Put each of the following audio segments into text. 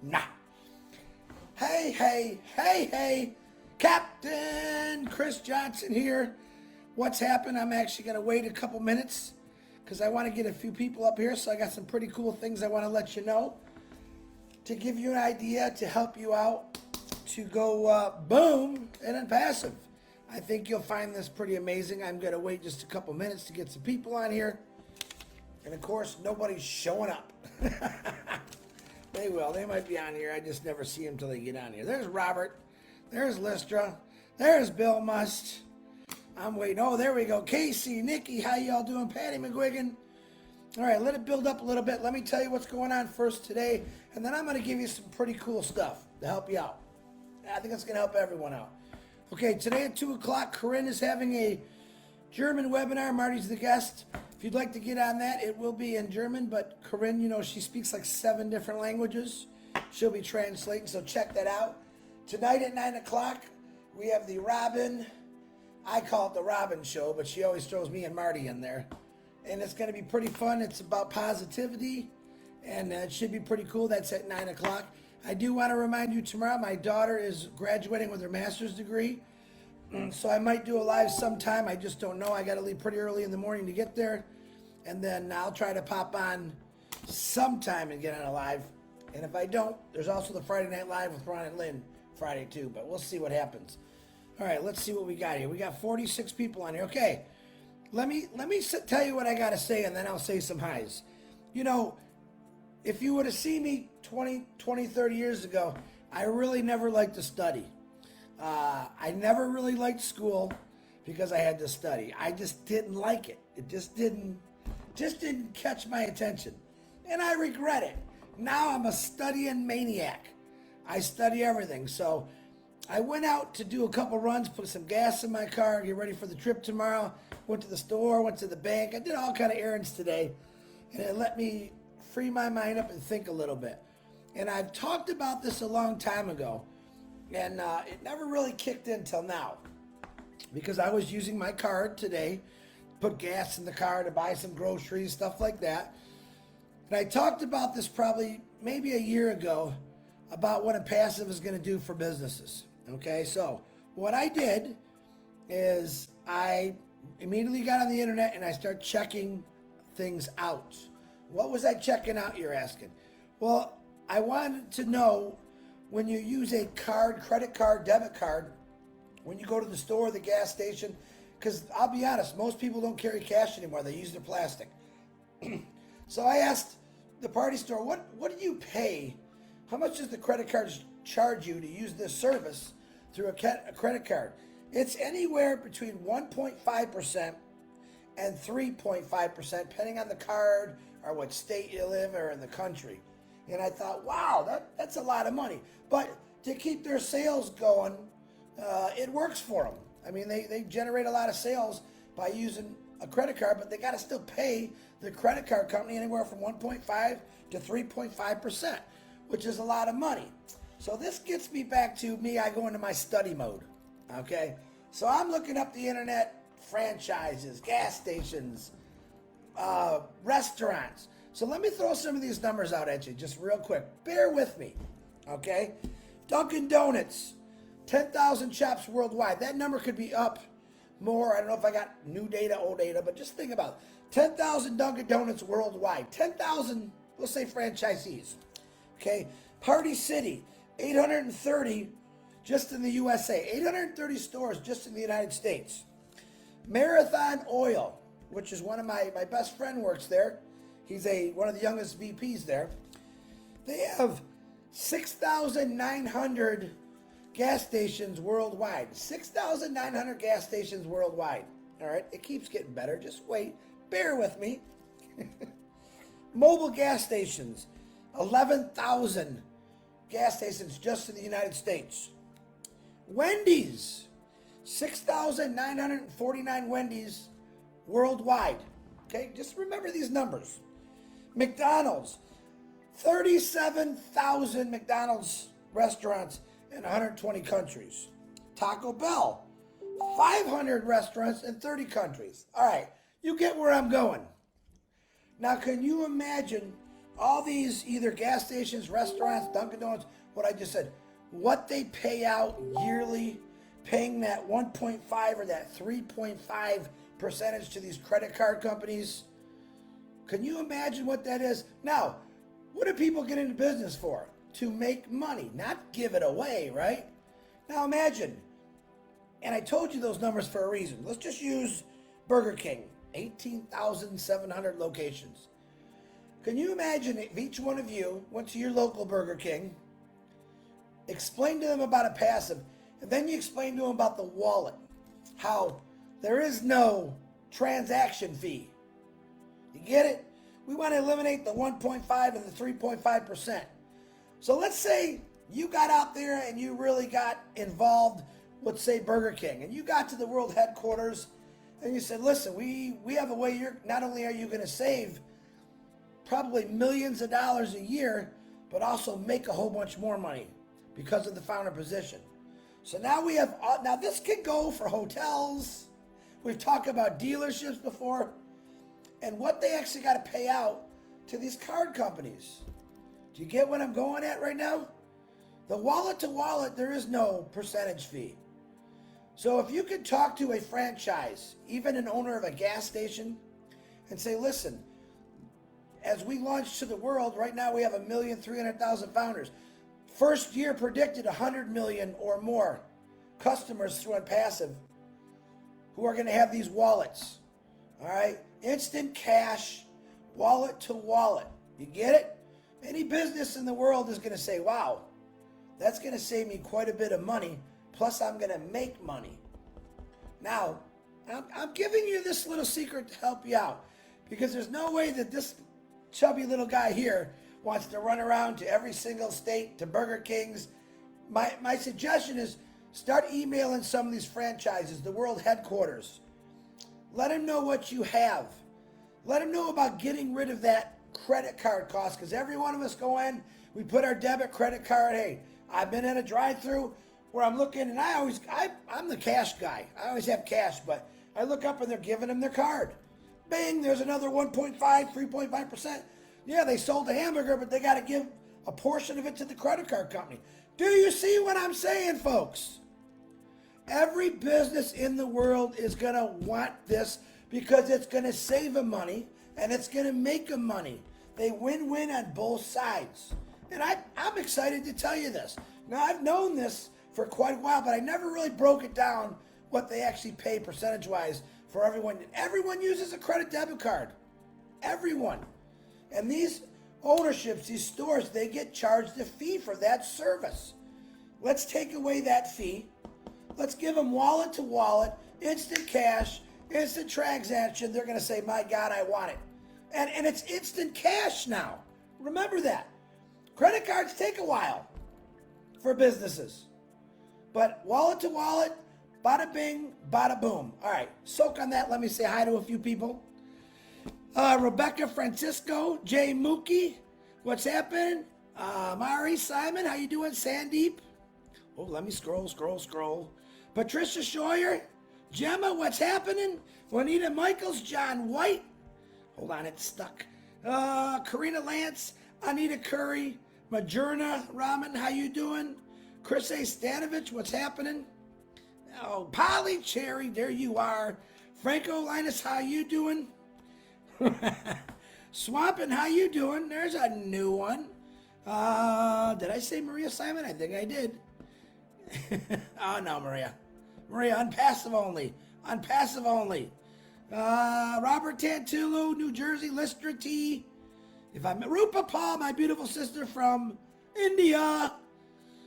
Nah. Hey, hey, hey, hey. Captain Chris Johnson here. What's happened? I'm actually going to wait a couple minutes because I want to get a few people up here. So I got some pretty cool things I want to let you know to give you an idea, to help you out, to go boom in Onpassive. I think you'll find this pretty amazing. I'm going to wait just a couple minutes to get some people on here. And of course, nobody's showing up. They will. They might be on here. I just never see them until they get on here. There's Robert. There's Lystra. There's Bill Must. I'm waiting. Oh, there we go. Casey, Nikki, how y'all doing? Patty McGuigan. All right, let it build up a little bit. Let me tell you what's going on first today, and then I'm going to give you some pretty cool stuff to help you out. I think it's going to help everyone out. Okay, today at 2 o'clock, Corinne is having a German webinar. Marty's the guest. If you'd like to get on that, it will be in German, but Corinne, you know, she speaks like 7 different languages. She'll be translating, so check that out. Tonight at 9 o'clock, we have the Robin. I call it the Robin Show, but she always throws me and Marty in there. And it's going to be pretty fun. It's about positivity, and it should be pretty cool. That's at 9 o'clock. I do want to remind you, tomorrow my daughter is graduating with her master's degree, so I might do a live sometime. I just don't know. I got to leave pretty early in the morning to get there, and then I'll try to pop on sometime and get on a live. And if I don't, there's also the Friday Night Live with Ron and Lynn Friday too, but we'll see what happens. All right, let's see what we got here. We got 46 people on here. Okay, let me tell you what I got to say, and then I'll say some highs. You know, if you would have seen me 20, 30 years ago, I really never liked to study. I never really liked school because I had to study. I just didn't like it. It just didn't catch my attention. And I regret it. Now I'm a studying maniac. I study everything. So I went out to do a couple runs, put some gas in my car, get ready for the trip tomorrow. Went to the store, went to the bank. I did all kind of errands today. And it let me free my mind up and think a little bit. And I've talked about this a long time ago. And it never really kicked in till now. Because I was using my card today, put gas in the car to buy some groceries, stuff like that. And I talked about this probably maybe a year ago about what Onpassive is going to do for businesses. Okay, so what I did is I immediately got on the internet and I started checking things out. What was I checking out, you're asking? Well, I wanted to know when you use a card, credit card, debit card, when you go to the store, the gas station, because I'll be honest, most people don't carry cash anymore. They use their plastic. So I asked the party store, what do you pay? How much does the credit card charge you to use this service through a credit card? It's anywhere between 1.5% and 3.5%, depending on the card or what state you live or in the country. And I thought, wow, that's a lot of money. But to keep their sales going, it works for them. I mean, they generate a lot of sales by using a credit card, but they got to still pay the credit card company anywhere from 1.5 to 3.5%, which is a lot of money. So this gets me back to me. I go into my study mode. Okay, so I'm looking up the internet, franchises, gas stations, restaurants. So let me throw some of these numbers out at you just real quick. Bear with me, okay? Dunkin' Donuts, 10,000 shops worldwide. That number could be up more. I don't know if I got new data, old data, but just think about it. 10,000 Dunkin' Donuts worldwide. 10,000, we'll say franchisees, okay? Party City, 830 just in the USA. 830 stores just in the United States. Marathon Oil, which is one of my best friend works there. He's one of the youngest VPs there. They have 6,900 gas stations worldwide. 6,900 gas stations worldwide. All right, it keeps getting better. Just wait. Bear with me. Mobile gas stations, 11,000 gas stations just in the United States. Wendy's, 6,949 Wendy's worldwide. Okay, just remember these numbers. McDonald's, 37,000 McDonald's restaurants in 120 countries. Taco Bell, 500 restaurants in 30 countries. All right, you get where I'm going. Now, can you imagine all these either gas stations, restaurants, Dunkin' Donuts, what I just said, what they pay out yearly, paying that 1.5 or that 3.5 percentage to these credit card companies. Can you imagine what that is? Now, what do people get into business for? To make money, not give it away, right? Now imagine, and I told you those numbers for a reason. Let's just use Burger King, 18,700 locations. Can you imagine if each one of you went to your local Burger King, explained to them about Onpassive, and then you explain to them about the wallet, how there is no transaction fee. You get it? We want to eliminate the 1.5 and the 3.5%. So let's say you got out there and you really got involved with, say, Burger King, and you got to the world headquarters and you said, listen, we have a way not only are you going to save probably millions of dollars a year, but also make a whole bunch more money because of the founder position. So now we have, now this could go for hotels. We've talked about dealerships before and what they actually got to pay out to these card companies. Do you get what I'm going at right now? The wallet to wallet, there is no percentage fee. So if you could talk to a franchise, even an owner of a gas station, and say, listen, as we launch to the world, right now we have 1,300,000 founders. First year predicted 100 million or more customers through Onpassive who are going to have these wallets. All right? Instant cash, wallet to wallet. You get it? Any business in the world is going to say, wow, that's going to save me quite a bit of money, plus I'm going to make money. Now, I'm giving you this little secret to help you out, because there's no way that this chubby little guy here wants to run around to every single state, to Burger Kings. My suggestion is start emailing some of these franchises, the world headquarters. Let them know what you have. Let them know about getting rid of that credit card cost, because every one of us go in, we put our debit credit card. Hey, I've been in a drive-through where I'm looking, and I'm the cash guy. I always have cash, but I look up and they're giving them their card. Bang, there's another 1.5, 3.5%. Yeah, they sold the hamburger, but they got to give a portion of it to the credit card company. Do you see what I'm saying, folks? Every business in the world is going to want this because it's going to save them money and it's going to make them money. They win-win on both sides. And I'm excited to tell you this. Now, I've known this for quite a while, but I never really broke it down what they actually pay percentage-wise for everyone. Everyone uses a credit debit card. Everyone. And these ownerships, these stores, they get charged a fee for that service. Let's take away that fee. Let's give them wallet to wallet, instant cash, instant transaction. They're going to say, my God, I want it. And it's instant cash now. Remember that. Credit cards take a while for businesses. But wallet to wallet, bada bing, bada boom. All right, soak on that. Let me say hi to a few people. Rebecca Francisco, Jay Mookie, what's happening? Mari Simon, how you doing? Sandeep. Oh, let me scroll. Patricia Scheuer, Gemma, what's happening? Juanita Michaels, John White. Hold on, it's stuck. Karina Lance, Anita Curry, Majerna Raman, how you doing? Chris A. Stanovich, what's happening? Oh, Polly Cherry, there you are. Franco Linus, how you doing? Swampin', how you doing? There's a new one. Did I say Maria Simon? I think I did. Oh, no, Maria, Onpassive only. Onpassive only. Robert Tantulu, New Jersey, Lister T. Rupa Paul, my beautiful sister from India.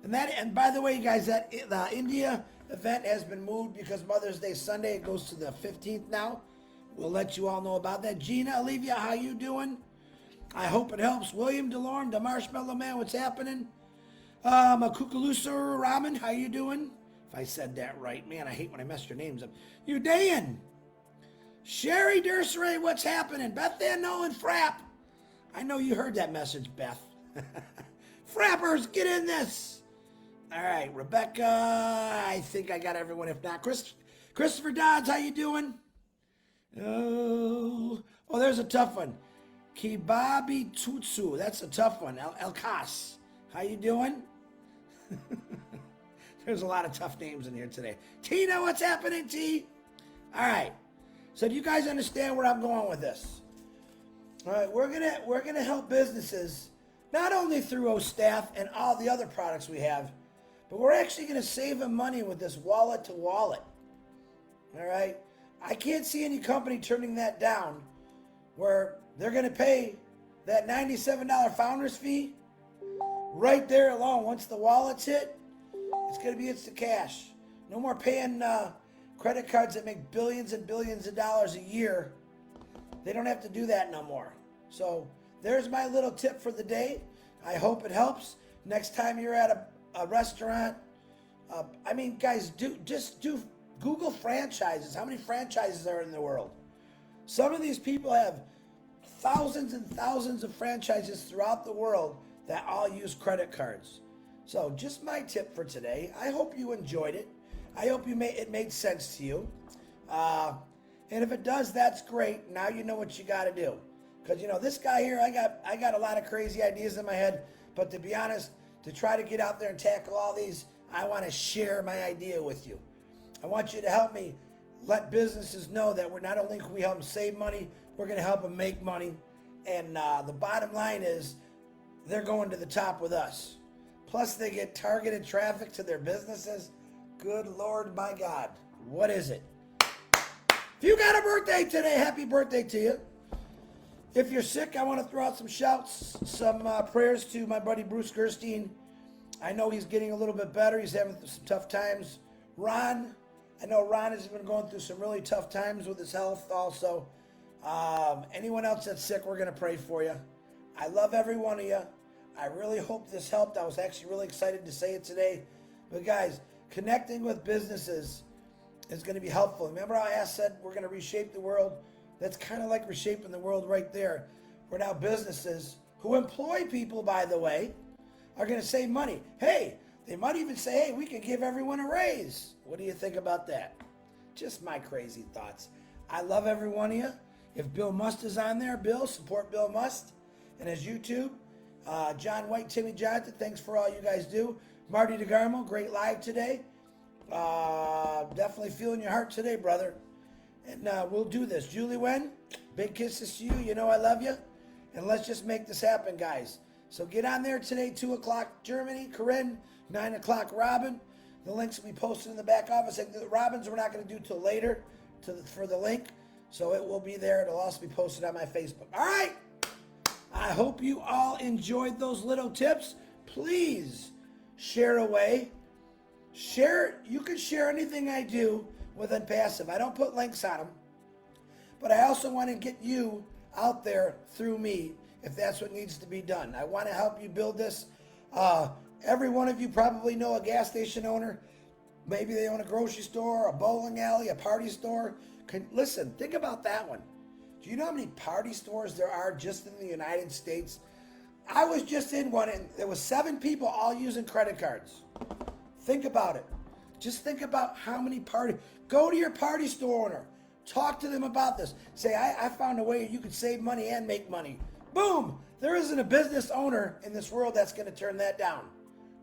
And by the way, you guys, that the India event has been moved because Mother's Day Sunday. It goes to the 15th now. We'll let you all know about that. Gina, Olivia, how you doing? I hope it helps. William DeLorme, the Marshmallow Man, what's happening? Makukalusa Raman, how you doing? If I said that right, man, I hate when I mess your names up. Udayan. Sherry Durseray, what's happening? Beth Van Nolan, Frapp. I know you heard that message, Beth. Frappers, get in this. All right, Rebecca, I think I got everyone. If not, Christopher Dodds, how you doing? Oh, there's a tough one. Kibabi Tutsu. That's a tough one. El Kas. How you doing? There's a lot of tough names in here today. Tina, what's happening, T? All right. So do you guys understand where I'm going with this? All right, we're gonna help businesses not only through OStaff and all the other products we have, but we're actually gonna save them money with this wallet to wallet. All right, I can't see any company turning that down, where they're gonna pay that $97 founders fee right there alone. Once the wallet's hit, it's gonna be instant cash. No more paying credit cards that make billions and billions of dollars a year. They don't have to do that no more. So there's my little tip for the day. I hope it helps. Next time you're at a restaurant, guys, do Google franchises. How many franchises are in the world? Some of these people have thousands and thousands of franchises throughout the world that all use credit cards. So just my tip for today. I hope you enjoyed it. I hope it made sense to you. And if it does, that's great. Now you know what you got to do. Because, this guy here, I got a lot of crazy ideas in my head. But to be honest, to try to get out there and tackle all these, I want to share my idea with you. I want you to help me let businesses know that we're not only can we help them save money, we're going to help them make money. And the bottom line is they're going to the top with us. Plus, they get targeted traffic to their businesses. Good Lord, my God. What is it? If you got a birthday today, happy birthday to you. If you're sick, I want to throw out some shouts, some prayers to my buddy Bruce Gerstein. I know he's getting a little bit better. He's having some tough times. Ron, I know Ron has been going through some really tough times with his health also. Anyone else that's sick, we're going to pray for you. I love every one of you. I really hope this helped. I was actually really excited to say it today. But guys, connecting with businesses is going to be helpful. Remember how I said we're going to reshape the world? That's kind of like reshaping the world right there. Where now businesses who employ people, by the way, are going to save money. Hey, they might even say, hey, we can give everyone a raise. What do you think about that? Just my crazy thoughts. I love every one of you. If Bill Must is on there, Bill, support Bill Must. And as YouTube, John White, Timmy Johnson, thanks for all you guys do. Marty DeGarmo, great live today. Definitely feeling your heart today, brother. And we'll do this. Julie Wen, big kisses to you. You know I love you. And let's just make this happen, guys. So get on there today, 2 o'clock Germany, Corinne, 9 o'clock Robin. The links will be posted in the back office. The Robins we're not going to do till later for the link. So it will be there. It'll also be posted on my Facebook. All right. I hope you all enjoyed those little tips. Please share away. You can share anything I do with Onpassive. I don't put links on them, but I also want to get you out there through me if that's what needs to be done. I want to help you build this. Every one of you probably know a gas station owner. Maybe they own a grocery store, a bowling alley, a party store. Listen, think about that one. Do you know how many party stores there are just in the United States? I was just in one and there was 7 people all using credit cards. Think about it. Just think about how many go to your party store owner. Talk to them about this. Say, I found a way you can save money and make money. Boom! There isn't a business owner in this world that's going to turn that down.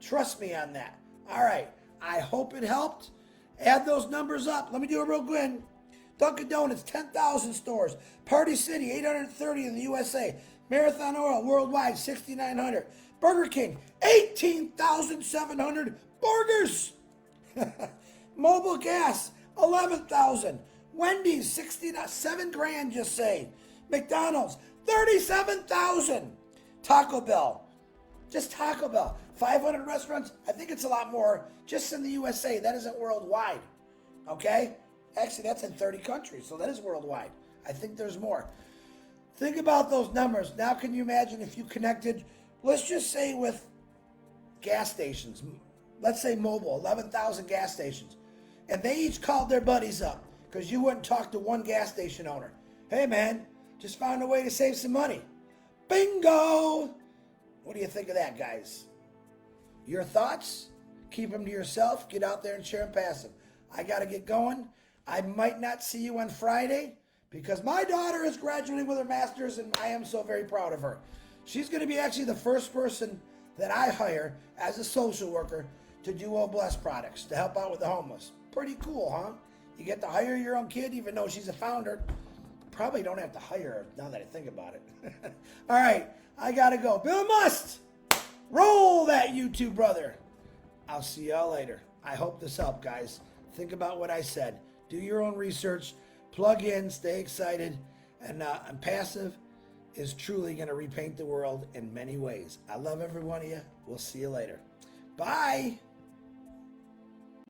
Trust me on that. All right. I hope it helped. Add those numbers up. Let me do a real quick. Dunkin' Donuts, 10,000 stores. Party City, 830 in the USA. Marathon Oil, worldwide, 6,900. Burger King, 18,700 burgers. Mobile Gas, 11,000. Wendy's, 7 grand just saved. McDonald's, 37,000. Taco Bell, just Taco Bell, 500 restaurants. I think it's a lot more just in the USA. That isn't worldwide, okay? Actually, that's in 30 countries, so that is worldwide. I think there's more. Think about those numbers. Now, can you imagine if you connected, let's just say with gas stations, let's say mobile, 11,000 gas stations, and they each called their buddies up because you wouldn't talk to one gas station owner. Hey, man, just found a way to save some money. Bingo! What do you think of that, guys? Your thoughts? Keep them to yourself. Get out there and share Onpassive. I got to get going. I might not see you on Friday, because my daughter is graduating with her master's, and I am so very proud of her. She's going to be actually the first person that I hire as a social worker to do Oh Bless products to help out with the homeless. Pretty cool, huh? You get to hire your own kid, even though she's a founder. Probably don't have to hire her now that I think about it. All right, I got to go. Bill Must, roll that YouTube, brother. I'll see y'all later. I hope this helped, guys. Think about what I said. Do your own research. Plug in. Stay excited. And Onpassive is truly going to repaint the world in many ways. I love every one of you. We'll see you later. Bye.